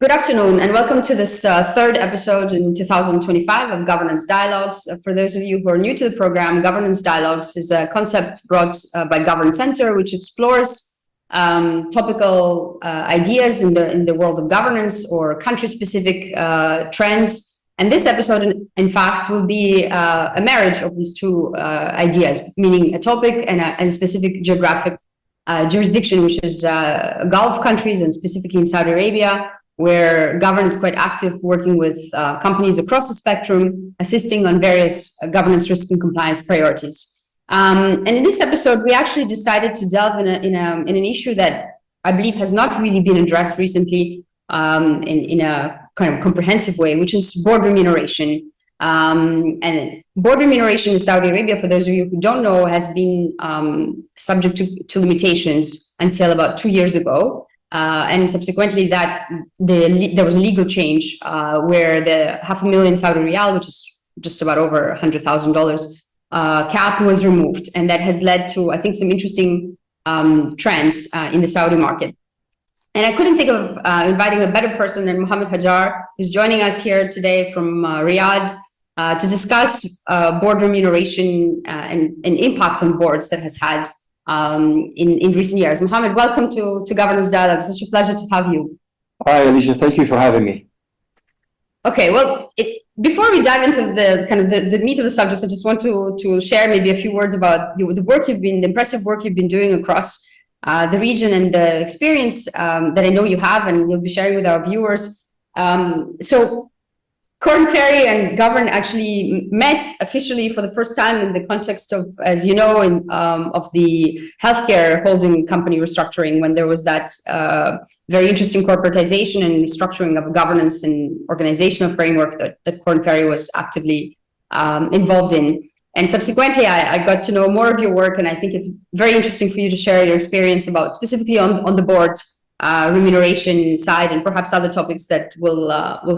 Good afternoon, and welcome to this third episode in 2025 of Governance Dialogues. For those of you who are new to the program, Governance Dialogues is a concept brought by Governance Center, which explores topical ideas in the world of governance or country-specific trends. And this episode, in fact, will be a marriage of these two ideas, meaning a topic and a specific geographic jurisdiction, which is Gulf countries and specifically in Saudi Arabia, where governance is quite active, working with companies across the spectrum, assisting on various governance risk and compliance priorities. And in this episode, we actually decided to delve in an issue that I believe has not really been addressed recently in a kind of comprehensive way, which is board remuneration. And board remuneration in Saudi Arabia, for those of you who don't know, has been subject to limitations until about 2 years ago. And subsequently there was a legal change where the $500,000 Saudi riyal, which is just about over $100,000 cap, was removed. And that has led to, I think, some interesting trends in the Saudi market. And I couldn't think of inviting a better person than Mohammed Hajjar, who's joining us here today from Riyadh to discuss board remuneration and impact on boards that has had in recent years. Mohammed, welcome to Governance Dialogue. It's such a pleasure to have you. Hi, Alicia. Thank you for having me. Okay, well, before we dive into the meat of the subject, I just want to share maybe a few words about the impressive work you've been doing across the region and the experience that I know you have and you'll be sharing with our viewers. So Korn Ferry and Govern actually met officially for the first time in the context of, as you know, of the healthcare holding company restructuring, when there was that very interesting corporatization and restructuring of governance and organizational framework that Korn Ferry was actively involved in. And subsequently, I got to know more of your work, and I think it's very interesting for you to share your experience about specifically on the board remuneration side, and perhaps other topics that we'll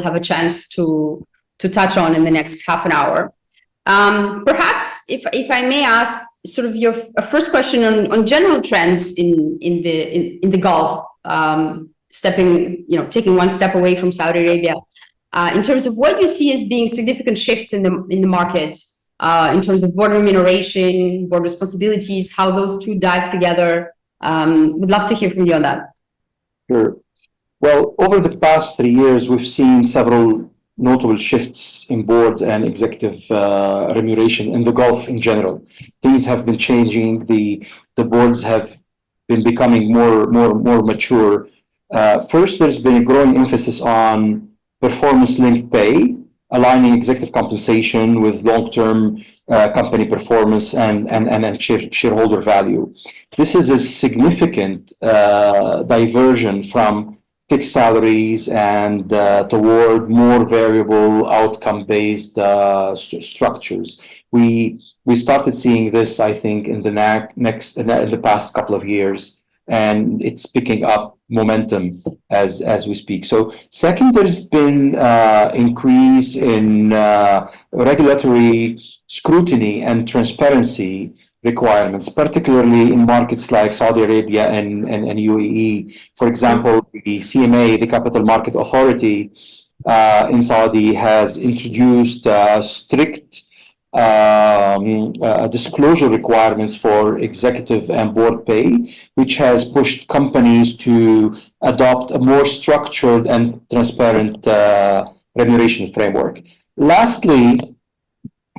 have a chance to touch on in the next half an hour. Perhaps, if I may ask, sort of your first question on general trends in the Gulf, taking one step away from Saudi Arabia, in terms of what you see as being significant shifts in the market, in terms of board remuneration, board responsibilities, how those two dive together. Would love to hear from you on that. Sure. Well, over the past 3 years, we've seen several notable shifts in board and executive remuneration in the Gulf in general. Things have been changing. The boards have been becoming more mature. First, there's been a growing emphasis on performance-linked pay, aligning executive compensation with long-term company performance and shareholder value. This is a significant diversion from fixed salaries and toward more variable outcome-based structures. We started seeing this, I think, in the past couple of years, and it's picking up momentum as we speak. So second, there's been increase in regulatory scrutiny and transparency requirements, particularly in markets like Saudi Arabia and UAE. For example, the CMA, the Capital Market Authority in Saudi, has introduced strict disclosure requirements for executive and board pay, which has pushed companies to adopt a more structured and transparent remuneration framework. Lastly,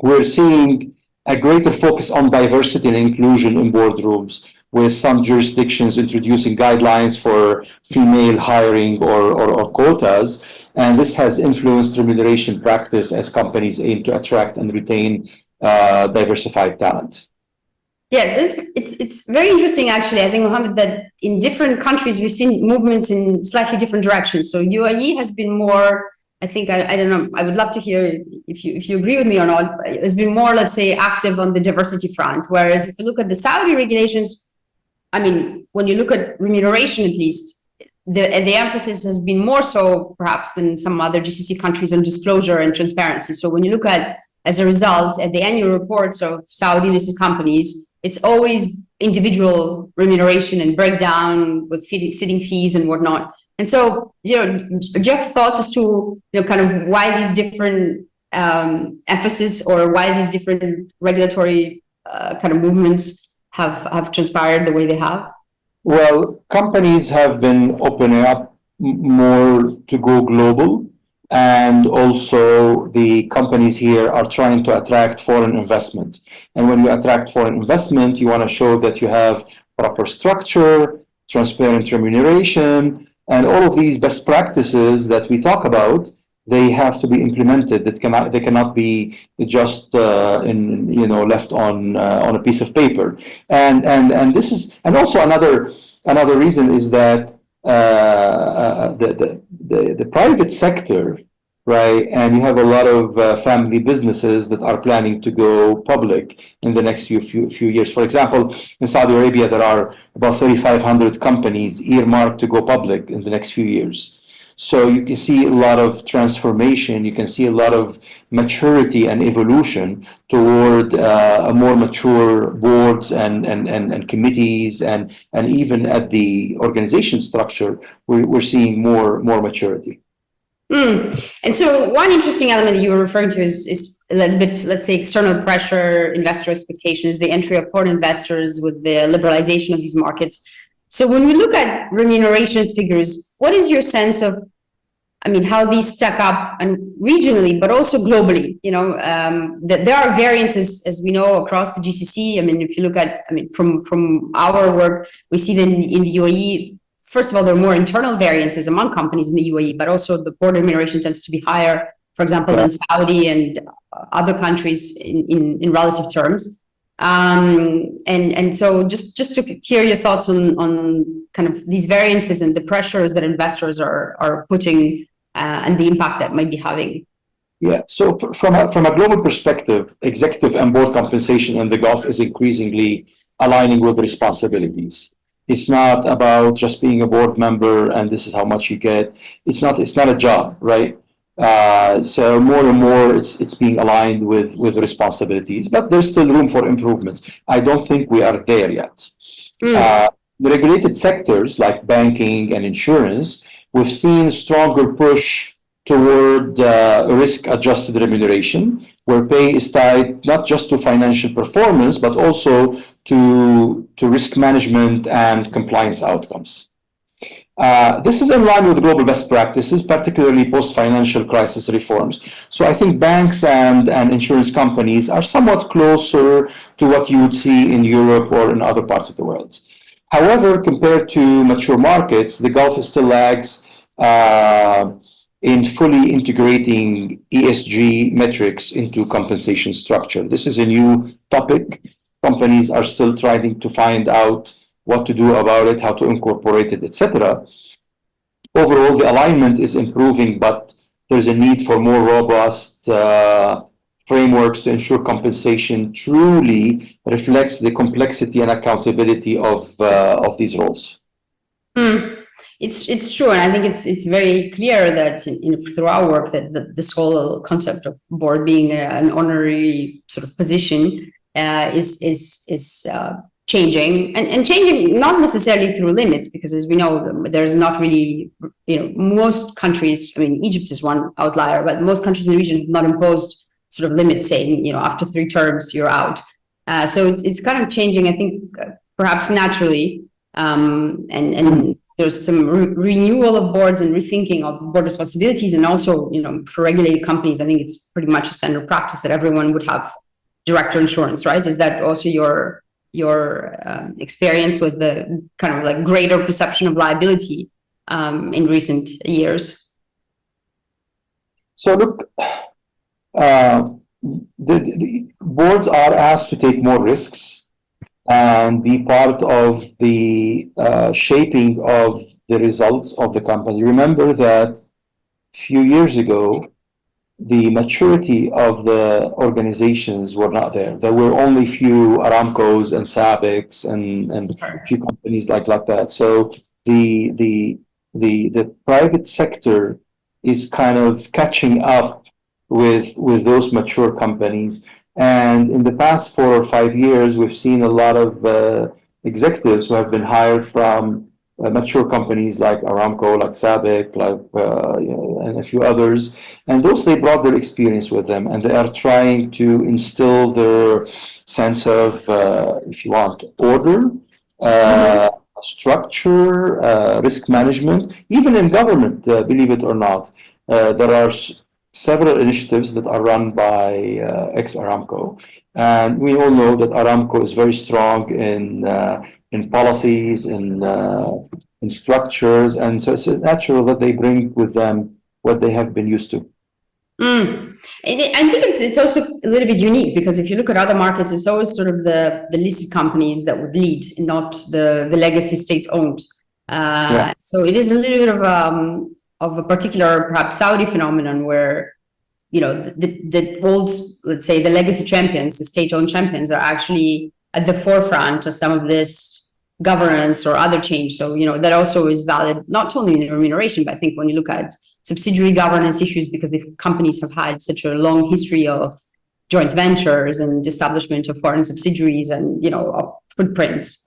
we're seeing a greater focus on diversity and inclusion in boardrooms, with some jurisdictions introducing guidelines for female hiring or quotas. And this has influenced remuneration practice as companies aim to attract and retain diversified talent. Yes, it's very interesting, actually. I think, Mohammed, that in different countries, we've seen movements in slightly different directions. So UAE has been more, I think, I don't know, I would love to hear if you agree with me or not, it's been more, let's say, active on the diversity front. Whereas if you look at the Saudi regulations, I mean, when you look at remuneration, at least, the emphasis has been more so perhaps than some other GCC countries on disclosure and transparency. So when you look at, as a result, at the annual reports of Saudi listed companies, it's always individual remuneration and breakdown with sitting fees and whatnot. And so, do you have thoughts as to, kind of why these different emphasis, or why these different regulatory kind of movements have transpired the way they have? Well, companies have been opening up more to go global, and also the companies here are trying to attract foreign investment. And when you attract foreign investment, you want to show that you have proper structure, transparent remuneration, and all of these best practices that we talk about. They have to be implemented. They cannot be just left on a piece of paper. And this is, and also another reason is that the private sector, right? And you have a lot of family businesses that are planning to go public in the next few years. For example, in Saudi Arabia, there are about 3,500 companies earmarked to go public in the next few years. So you can see a lot of transformation. You can see a lot of maturity and evolution toward a more mature boards and committees, and even at the organization structure, we're seeing more maturity. And so one interesting element that you were referring to is a little bit, let's say, external pressure, investor expectations, the entry of foreign investors with the liberalization of these markets. So when we look at remuneration figures, what is your sense of, how these stack up, and regionally, but also globally? That there are variances, as we know, across the GCC. If you look at, from our work, we see that in the UAE, first of all, there are more internal variances among companies in the UAE, but also the board remuneration tends to be higher, for example, than Saudi and other countries in relative terms. And so just to hear your thoughts on kind of these variances and the pressures that investors are putting, and the impact that might be having. Yeah, so from a global perspective, executive and board compensation in the Gulf is increasingly aligning with responsibilities. It's not about just being a board member and this is how much you get. It's not a job, right? So more and more it's being aligned with responsibilities, but there's still room for improvements. I don't think we are there yet. The regulated sectors like banking and insurance, we've seen stronger push toward risk-adjusted remuneration, where pay is tied not just to financial performance, but also to risk management and compliance outcomes. This is in line with global best practices, particularly post-financial crisis reforms. So I think banks and insurance companies are somewhat closer to what you would see in Europe or in other parts of the world. However, compared to mature markets, the Gulf still lags in fully integrating ESG metrics into compensation structure. This is a new topic. Companies are still trying to find out what to do about it, how to incorporate it, etc. Overall, the alignment is improving, but there's a need for more robust frameworks to ensure compensation truly reflects the complexity and accountability of these roles. It's true, and I think it's very clear that through our work that this whole concept of board being an honorary sort of position is changing, and changing not necessarily through limits, because as we know, there's not really, most countries, Egypt is one outlier, but most countries in the region have not imposed sort of limits saying, after 3 terms, you're out. So it's kind of changing, I think, perhaps naturally, and there's some renewal of boards and rethinking of board responsibilities, and also, for regulated companies, I think it's pretty much a standard practice that everyone would have director insurance, right? Is that also your experience with the kind of like greater perception of liability in recent years? So look, the boards are asked to take more risks and be part of the shaping of the results of the company. Remember that a few years ago, the maturity of the organizations were not there. There were only few Aramcos and Sabics and a few companies like that. So the private sector is kind of catching up with those mature companies. And in the past 4 or 5 years, we've seen a lot of executives who have been hired from mature companies like Aramco, like SABIC, like and a few others. And those, they brought their experience with them, and they are trying to instill their sense of, if you want, order, structure, risk management, even in government, believe it or not. There are several initiatives that are run by ex-Aramco. And we all know that Aramco is very strong in policies, in structures, and so it's natural that they bring with them what they have been used to. And I think it's also a little bit unique, because if you look at other markets, it's always sort of the listed companies that would lead, not the legacy state-owned. So it is a little bit of a particular, perhaps Saudi phenomenon, where the old, let's say, the legacy champions, the state-owned champions, are actually at the forefront of some of this governance or other change. So that also is valid not only in remuneration, but I think when you look at subsidiary governance issues, because the companies have had such a long history of joint ventures and establishment of foreign subsidiaries and of footprints,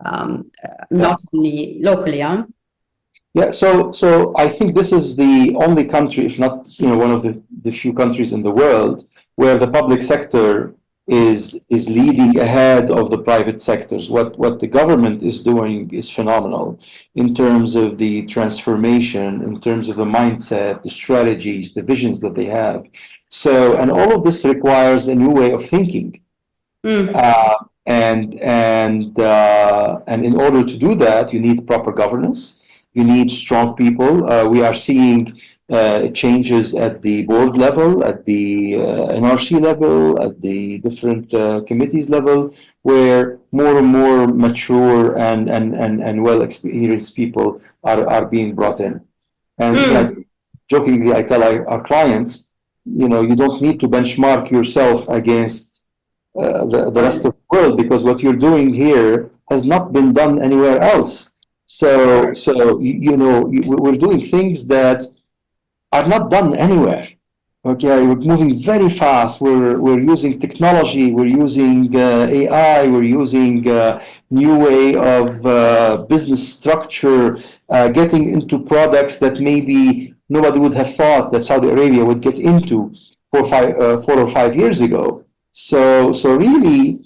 not only locally. Yeah, so I think this is the only country, if not one of the few countries in the world, where the public sector is leading ahead of the private sectors. What the government is doing is phenomenal in terms of the transformation, in terms of the mindset, the strategies, the visions that they have. So, and all of this requires a new way of thinking. And in order to do that, you need proper governance. You need strong people. We are seeing changes at the board level, at the NRC level, at the different committees level, where more and more mature and well experienced people are being brought in. And jokingly, I tell our clients, you don't need to benchmark yourself against the rest of the world, because what you're doing here has not been done anywhere else. So we're doing things that are not done anywhere. Okay, we're moving very fast. We're using technology. We're using AI. We're using new way of business structure, getting into products that maybe nobody would have thought that Saudi Arabia would get into 4 or 5 years ago. So really,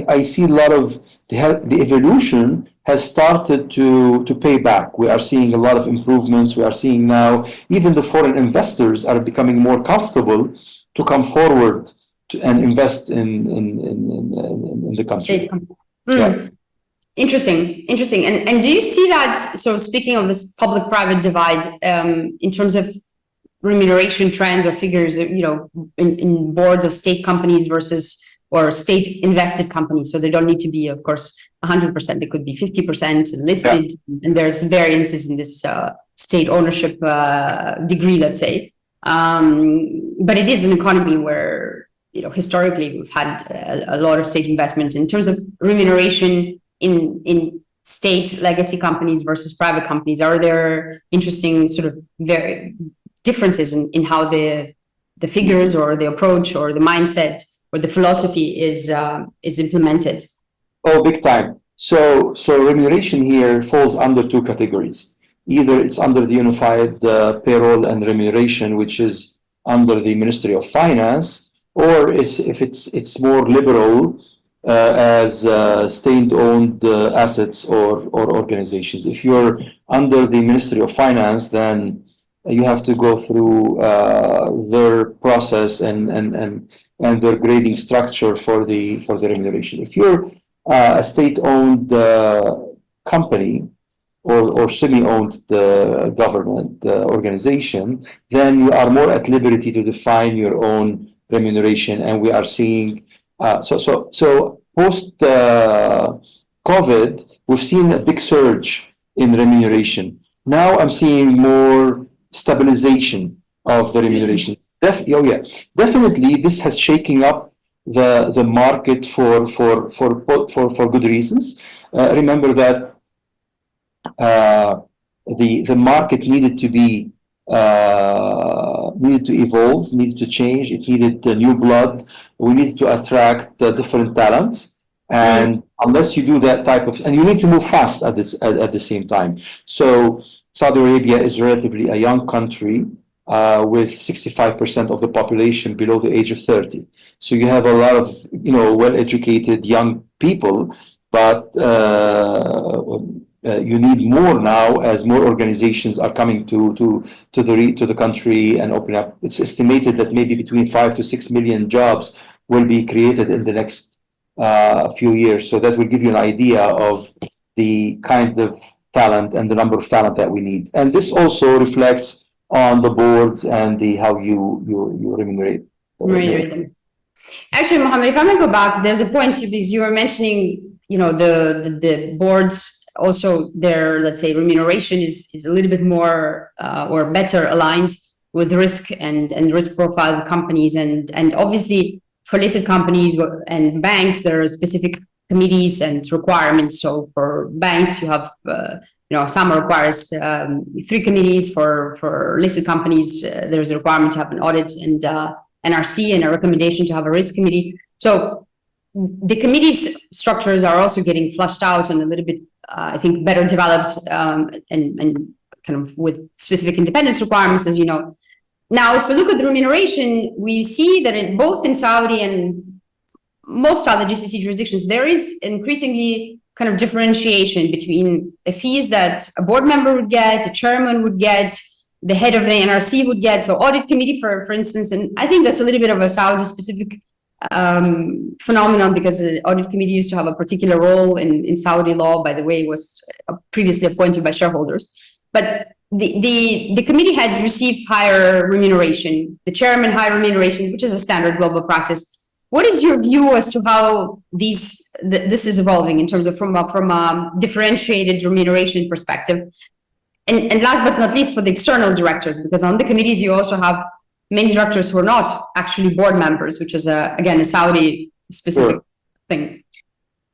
I see a lot of the evolution has started to pay back. We are seeing a lot of improvements. We are seeing now even the foreign investors are becoming more comfortable to come forward and invest in the country. Interesting. And do you see that? So speaking of this public-private divide, in terms of remuneration trends or figures, in boards of state companies versus or state invested companies. So they don't need to be, of course, 100%. They could be 50% listed, and there's variances in this state ownership degree, let's say. But it is an economy where historically we've had a lot of state investment in terms of remuneration in state legacy companies versus private companies. Are there interesting sort of very differences in how the figures or the approach or the mindset or the philosophy is implemented? Oh, big time. So remuneration here falls under two categories. Either it's under the unified payroll and remuneration, which is under the Ministry of Finance, or if it's more liberal as state-owned assets or organizations. If you're under the Ministry of Finance, then you have to go through their process and their grading structure for the remuneration. If you're a state-owned company or semi-owned government organization, then you are more at liberty to define your own remuneration. And we are seeing so post COVID, we've seen a big surge in remuneration. Now I'm seeing more stabilization of the remuneration. Definitely, this has shaken up the market for good reasons. Remember that the market needed to be needed to evolve, needed to change. It needed new blood. We needed to attract different talents, and unless you do that type of, and you need to move fast at the same time. So Saudi Arabia is relatively a young country with 65% of the population below the age of 30. So you have a lot of, well-educated young people, but you need more now as more organizations are coming to the country and opening up. It's estimated that maybe between 5 to 6 million jobs will be created in the next few years. So that will give you an idea of the kind of talent and the number of talent that we need. And this also reflects on the boards and how you remunerate them. Actually, Mohammed, if I may go back, there's a point because you were mentioning, the boards. Also, their, let's say, remuneration is a little bit more or better aligned with risk and risk profiles of companies. And obviously, for listed companies and banks, there are specific committees and requirements. So for banks, you have, SAMA requires 3 committees. For listed companies, there's a requirement to have an audit and NRC and a recommendation to have a risk committee. So the committee's structures are also getting flushed out and a little bit, I think, better developed and kind of with specific independence requirements, as you know. Now, if we look at the remuneration, we see that both in Saudi and most other GCC jurisdictions, there is increasingly kind of differentiation between the fees that a board member would get, a chairman would get, the head of the NRC would get, so audit committee, for instance. And I think that's a little bit of a Saudi-specific phenomenon, because the audit committee used to have a particular role in Saudi law, by the way, was previously appointed by shareholders. But the committee heads receive higher remuneration, the chairman higher remuneration, which is a standard global practice. What is your view as to how this is evolving in terms of from a differentiated remuneration perspective? And last but not least, for the external directors, because on the committees you also have many directors who are not actually board members, which is again a Saudi specific thing.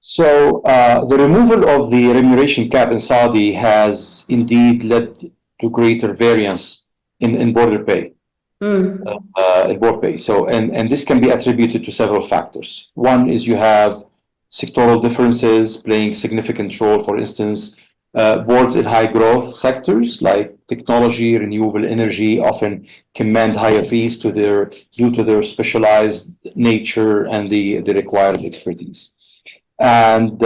So the removal of the remuneration cap in Saudi has indeed led to greater variance in board pay. In board pay. So and this can be attributed to several factors. One is you have sectoral differences playing significant role. For instance, boards in high growth sectors like technology, renewable energy often command higher fees due to their specialized nature and the required expertise. And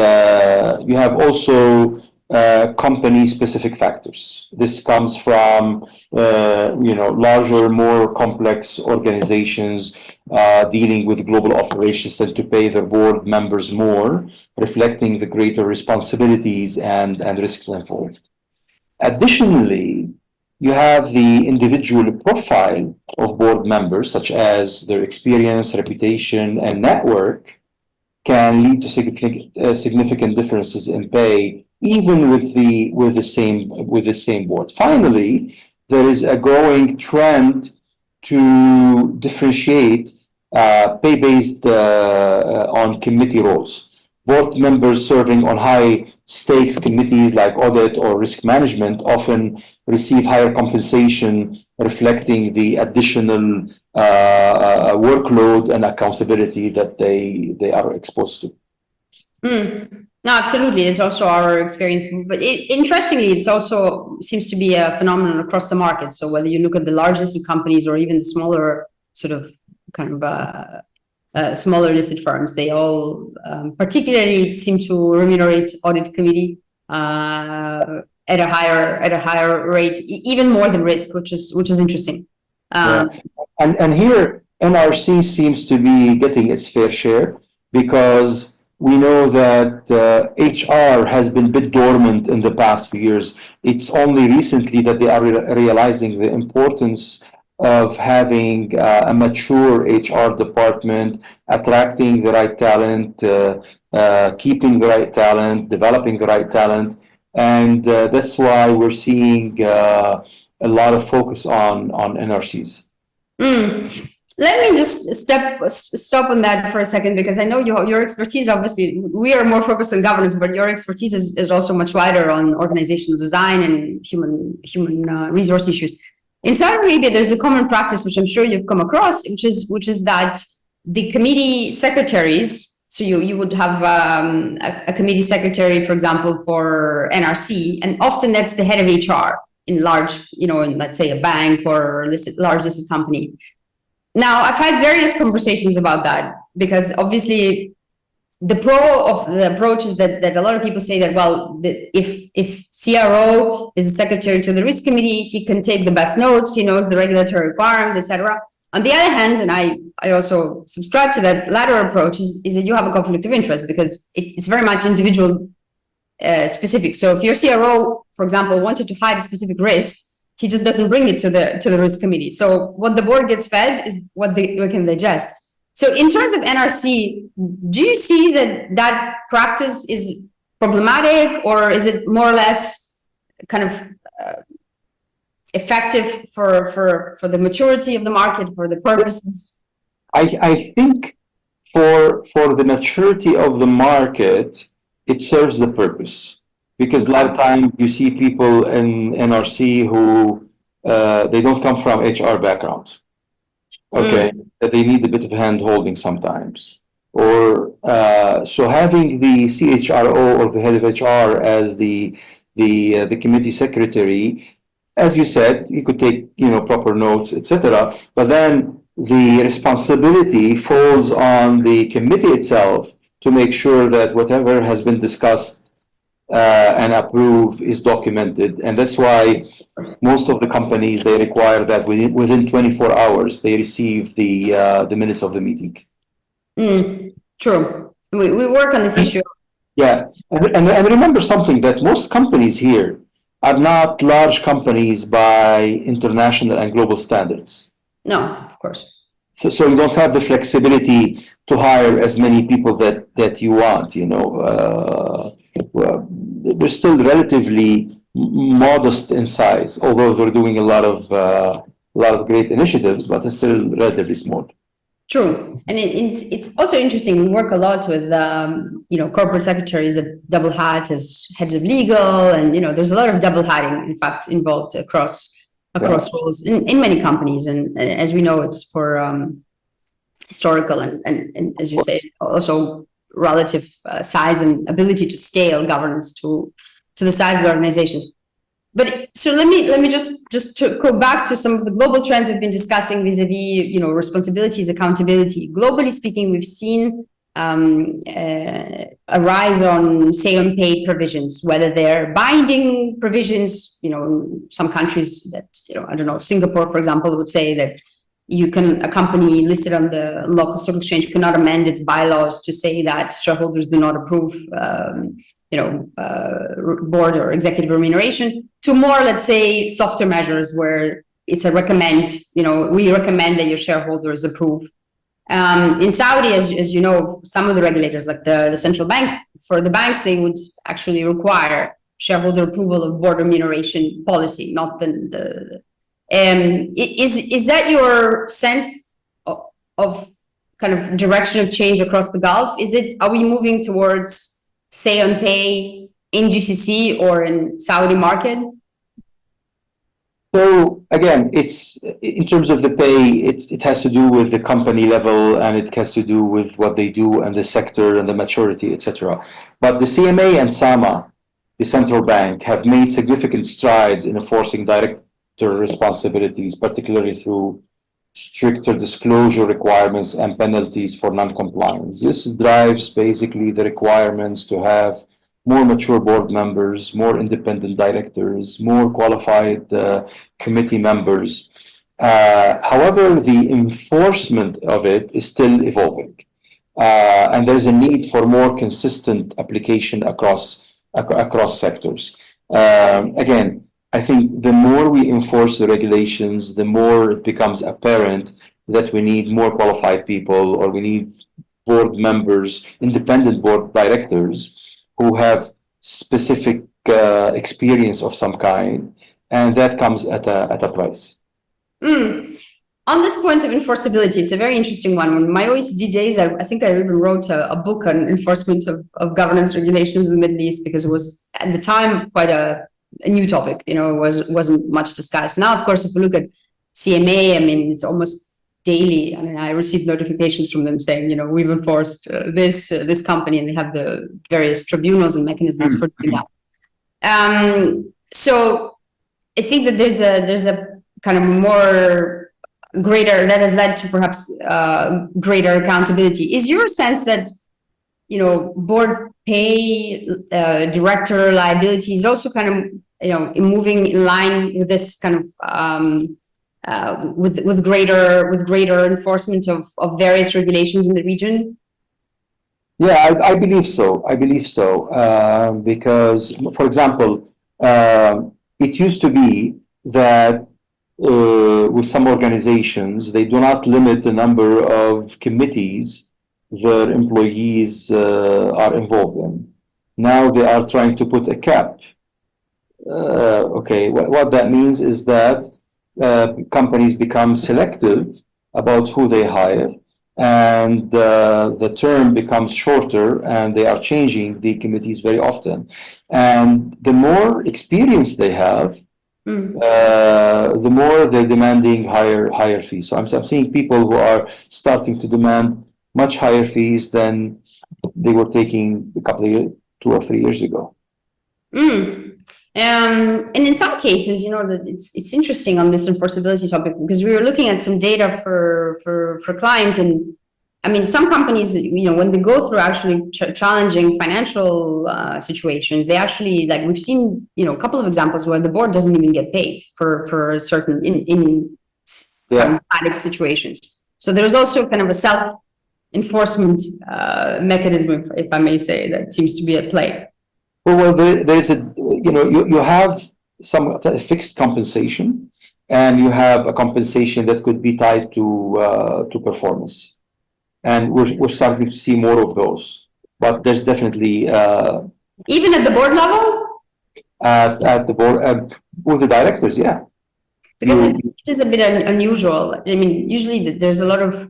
you have also company-specific factors. This comes from larger, more complex organizations dealing with global operations tend to pay their board members more, reflecting the greater responsibilities and risks involved. Additionally, you have the individual profile of board members, such as their experience, reputation, and network, can lead to significant differences in pay, even with the same board. Finally, there is a growing trend to differentiate pay based on committee roles. Board members serving on high stakes committees like audit or risk management often receive higher compensation, reflecting the additional workload and accountability that they are exposed to. No, absolutely. It's also our experience. But interestingly, it's also seems to be a phenomenon across the market. So whether you look at the largest companies or even the smaller sort of kind of smaller listed firms, they all particularly seem to remunerate audit committee at a higher rate, even more than risk, which is interesting. And here NRC seems to be getting its fair share, because we know that HR has been a bit dormant in the past few years. It's only recently that they are realizing the importance of having a mature HR department, attracting the right talent, keeping the right talent, developing the right talent. And that's why we're seeing a lot of focus on NRCs. Let me just stop on that for a second, because I know your expertise, obviously, we are more focused on governance, but your expertise is also much wider on organizational design and human resource issues. In Saudi Arabia, there's a common practice, which I'm sure you've come across, which is that the committee secretaries So you would have a committee secretary, for example, for NRC, and often that's the head of HR in large, in let's say a bank or large listed company. Now, I've had various conversations about that because obviously the pro of the approach is that a lot of people say that, well, if CRO is the secretary to the risk committee, he can take the best notes, he knows the regulatory requirements, etc. On the other hand, and I also subscribe to that latter approach, is that you have a conflict of interest because it's very much individual specific. So if your CRO, for example, wanted to hide a specific risk, he just doesn't bring it to the risk committee. So what the board gets fed is what they can digest. So in terms of NRC, do you see that practice is problematic, or is it more or less kind of effective for the maturity of the market, for the purposes? I think for the maturity of the market, it serves the purpose. Because a lot of times you see people in NRC who they don't come from HR background. Okay, that they need a bit of hand holding sometimes. Or so having the CHRO or the head of HR as the committee secretary, as you said, you could take proper notes, etc. But then the responsibility falls on the committee itself to make sure that whatever has been discussed and approved is documented. And that's why most of the companies, they require that within 24 hours they receive the minutes of the meeting. True. We work on this issue. Yeah, and remember something, that most companies here are not large companies by international and global standards. No, of course. So you don't have the flexibility to hire as many people that you want. They're still relatively modest in size, although they're doing a lot of great initiatives, but it's still relatively small. True, and it's also interesting. We work a lot with corporate secretaries that double hat as heads of legal, and there's a lot of double hatting, in fact, involved across roles in many companies, and as we know, it's for historical and as you say, also relative size and ability to scale governance to the size of the organizations. But so let me just to go back to some of the global trends we've been discussing vis-a-vis responsibilities, accountability. Globally speaking, we've seen a rise on say-on-pay provisions, whether they're binding provisions. Some countries that I don't know, Singapore, for example, would say that a company listed on the local stock exchange cannot amend its bylaws to say that shareholders do not approve board or executive remuneration, to more, let's say, softer measures where it's a recommend, we recommend that your shareholders approve. In Saudi, as you know, some of the regulators, like the central bank, for the banks, they would actually require shareholder approval of board remuneration policy, not the is that your sense of kind of direction of change across the Gulf? Are we moving towards say on pay in GCC or in Saudi market? So again, it's in terms of the pay, it has to do with the company level, and it has to do with what they do and the sector and the maturity, etc. But the CMA and SAMA, the central bank, have made significant strides in enforcing director responsibilities, particularly through stricter disclosure requirements and penalties for non-compliance. This drives basically the requirements to have more mature board members, more independent directors, more qualified committee members. However, the enforcement of it is still evolving. And there's a need for more consistent application across sectors. Again, I think the more we enforce the regulations, the more it becomes apparent that we need more qualified people, or we need board members, independent board directors who have specific experience of some kind, and that comes at a price. On this point of enforceability, it's a very interesting one. In my OECD days, I think I even wrote a book on enforcement of governance regulations in the Middle East, because it was at the time quite a new topic. It wasn't much discussed. Now, of course, if we look at CMA, I mean, it's almost daily. I mean, I receive notifications from them saying, we've enforced this company, and they have the various tribunals and mechanisms for doing that. So I think that there's a kind of more greater, that has led to perhaps greater accountability. Is your sense that, board pay, director liability is also kind of, moving in line with this kind of, with greater enforcement of various regulations in the region? Yeah, I believe so. Because, for example, it used to be that with some organizations, they do not limit the number of committees their employees are involved in. Now they are trying to put a cap. What that means is that companies become selective about who they hire, and the term becomes shorter, and they are changing the committees very often. And the more experience they have, the more they're demanding higher fees. So I'm seeing people who are starting to demand much higher fees than they were taking a couple of years, 2 or 3 years ago. And in some cases, it's interesting on this enforceability topic, because we were looking at some data for clients, and I mean, some companies, when they go through actually challenging financial situations, they actually, like, we've seen, a couple of examples where the board doesn't even get paid for certain dramatic situations. So there's also kind of a self-enforcement mechanism, if I may say, that seems to be at play. Well, there's you have some fixed compensation, and you have a compensation that could be tied to performance. And we're starting to see more of those, but there's definitely even at the board level. At the board with the directors, yeah. Because it is a bit unusual. I mean, usually there's a lot of,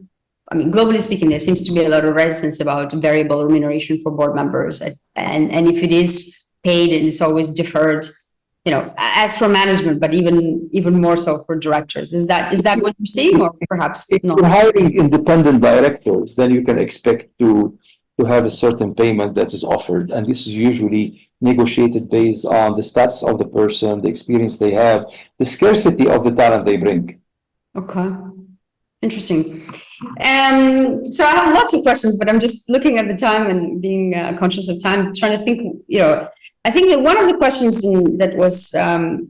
globally speaking, there seems to be a lot of reticence about variable remuneration for board members, and if it is paid, it's always deferred. As for management, but even more so for directors. Is that what you're seeing, or perhaps if not? you're hiring independent directors, then you can expect to have a certain payment that is offered, and this is usually negotiated based on the stats of the person, the experience they have, the scarcity of the talent they bring. Okay, interesting. So I have lots of questions, but I'm just looking at the time and being conscious of time, trying to think. I think that one of the questions that was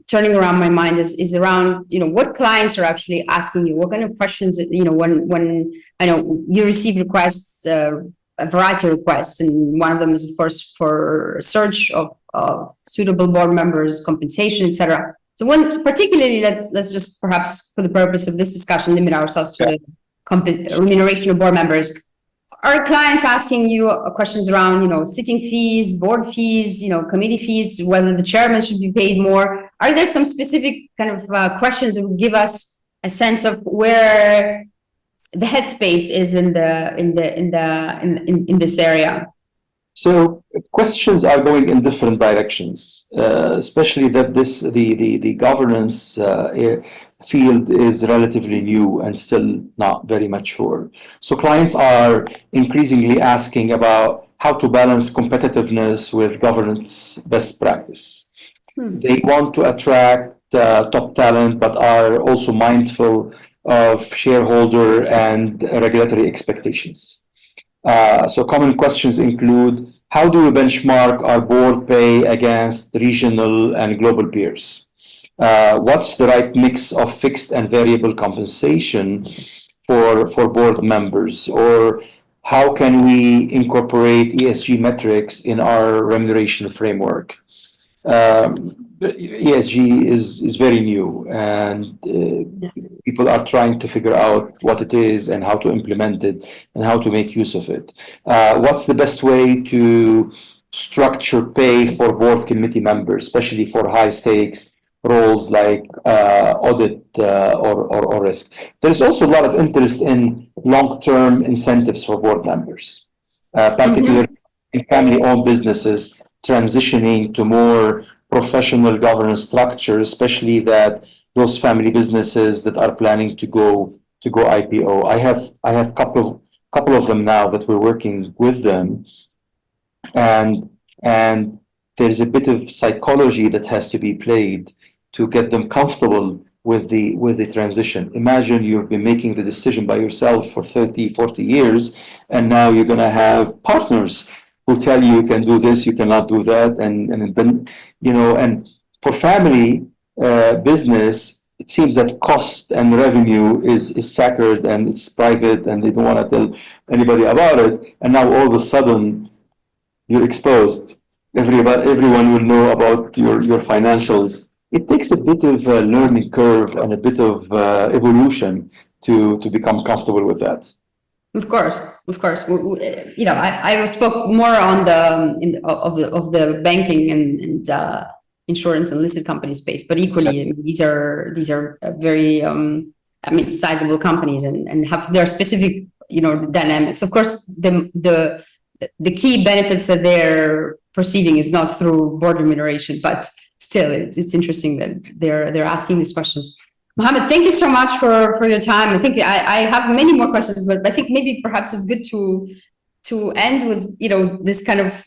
turning around my mind is around, what clients are actually asking you, what kind of questions, when I know you receive requests, a variety of requests, and one of them is, of course, for search of suitable board members, compensation, etc. So when particularly, let's just perhaps for the purpose of this discussion, limit ourselves to the remuneration of board members. Are clients asking you questions around, sitting fees, board fees, committee fees, whether the chairman should be paid more? Are there some specific kind of questions that would give us a sense of where the headspace is in this area? So questions are going in different directions, especially that the governance field is relatively new and still not very mature. So clients are increasingly asking about how to balance competitiveness with governance best practice. They want to attract top talent, but are also mindful of shareholder and regulatory expectations. So common questions include, how do we benchmark our board pay against regional and global peers? What's the right mix of fixed and variable compensation for board members? Or how can we incorporate ESG metrics in our remuneration framework? ESG is very new, and people are trying to figure out what it is and how to implement it and how to make use of it. What's the best way to structure pay for board committee members, especially for high stakes roles like audit or risk? There's also a lot of interest in long-term incentives for board members, particularly in family-owned businesses transitioning to more professional governance structure, especially that those family businesses that are planning to go to go IPO. I have couple of them now that we're working with them, and there's a bit of psychology that has to be played to get them comfortable with the transition. Imagine you've been making the decision by yourself for 30, 40 years, and now you're going to have partners who tell you can do this, you cannot do that, and then, you know, and for family business, it seems that cost and revenue is sacred and it's private and they don't want to tell anybody about it. And now all of a sudden you're exposed. Everyone will know about your financials. It takes a bit of a learning curve and a bit of evolution to become comfortable with that. Of course. You know, I spoke more on of the banking and insurance and listed company space, but equally these are very sizable companies and have their specific, you know, dynamics. Of course, the key benefits that they're perceiving is not through board remuneration, but still, it's interesting that they're asking these questions. Mohammed, thank you so much for your time. I think I have many more questions, but I think maybe perhaps it's good to end with, you know, this kind of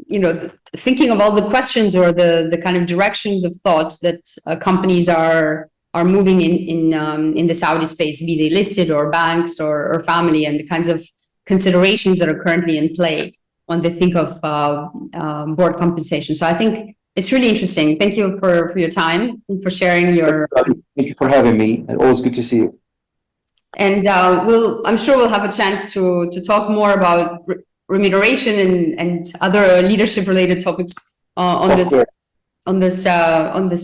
you know, thinking of all the questions or the kind of directions of thought that companies are moving in the Saudi space, be they listed or banks or family, and the kinds of considerations that are currently in play when they think of board compensation. So I think it's really interesting. Thank you for your time and for sharing your. Thank you for having me, and always good to see you. And I'm sure we'll have a chance to talk more about remuneration and other leadership related topics on this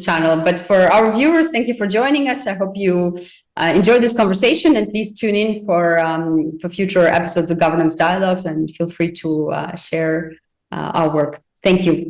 channel. But for our viewers, thank you for joining us. I hope you enjoyed this conversation, and please tune in for future episodes of Governance Dialogues, and feel free to share our work. Thank you.